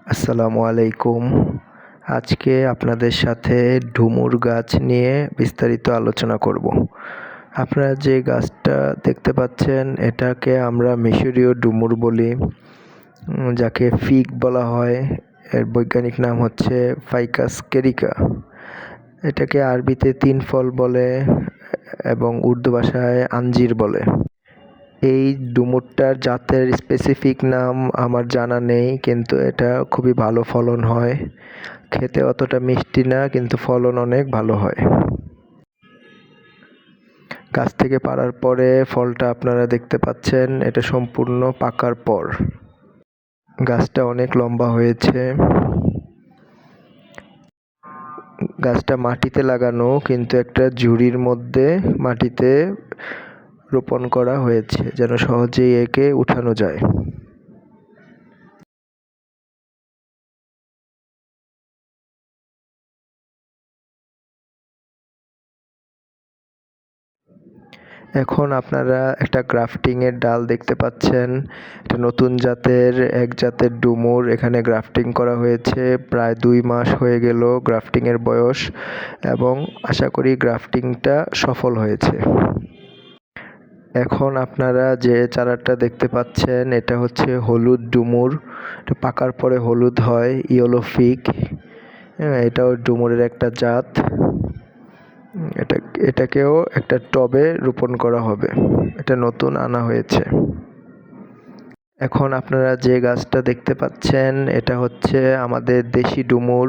আসসালামু আলাইকুম। আজকে আপনাদের সাথে ডুমুর গাছ নিয়ে বিস্তারিত আলোচনা করব। আপনারা যে গাছটা দেখতে পাচ্ছেন এটাকে আমরা মিশরীয় ডুমুর বলি, যাকে ফিগ বলা হয়। এর বৈজ্ঞানিক নাম হচ্ছে ফাইকাস কেরিকা। এটাকে আরবিতে তিন ফল বলে এবং উর্দু ভাষায় আঞ্জির বলে। এই ডুমুরটার জাতের স্পেসিফিক নাম আমার জানা নেই, কিন্তু এটা খুবই ভালো ফলন হয়। খেতে অতটা মিষ্টি না, কিন্তু ফলন অনেক ভালো হয়। গাছ থেকে পাড়ার পরে ফলটা আপনারা দেখতে পাচ্ছেন, এটা সম্পূর্ণ পাকার পর। গাছটা অনেক লম্বা হয়েছে। গাছটা মাটিতে লাগানো, কিন্তু একটা ঝুড়ির মধ্যে মাটিতে রোপণ করা হয়েছে যেন সহজেই একে উঠানো যায়। এখন আপনারা একটা গ্রাফটিংয়ের ডাল দেখতে পাচ্ছেন। এটা নতুন জাতের এক জাতের ডুমুর এখানে গ্রাফটিং করা হয়েছে। প্রায় 2 মাস হয়ে গেল গ্রাফটিংয়ের বয়স, এবং আশা করি গ্রাফটিংটা সফল হয়েছে। এখন আপনারা যে চারাটা দেখতে পাচ্ছেন এটা হচ্ছে হলুদ ডুমুর। এটা পাকার পরে হলুদ হয়, ইয়েলো ফিগ। এটাও ডুমুরের একটা জাত। এটাকেও একটা টবে রোপণ করা হবে। এটা নতুন আনা হয়েছে। এখন আপনারা যে গাছটা দেখতে পাচ্ছেন এটা হচ্ছে আমাদের দেশি ডুমুর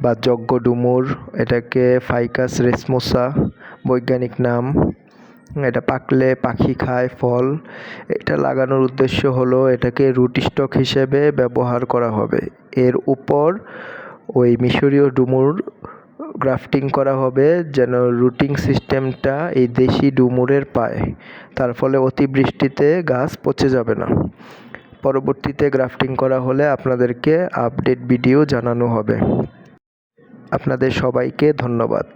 বা যজ্ঞ ডুমুর। এটাকে ফাইকাস রেসমোসা বৈজ্ঞানিক নাম। এটা পাকলে পাখি খায় ফল। এটা লাগানোর উদ্দেশ্য হলো এটাকে রুট স্টক হিসেবে ব্যবহার করা হবে। এর উপর ওই মিশরীয় ডুমুর গ্রাফটিং করা হবে যেন রুটিং সিস্টেমটা এই দেশি ডুমুরের পায়। তার ফলে অতিবৃষ্টিতে গাছ পচে যাবে না। পরবর্তীতে গ্রাফটিং করা হলে আপনাদেরকে আপডেট ভিডিও জানানো হবে। আপনাদের সবাইকে ধন্যবাদ।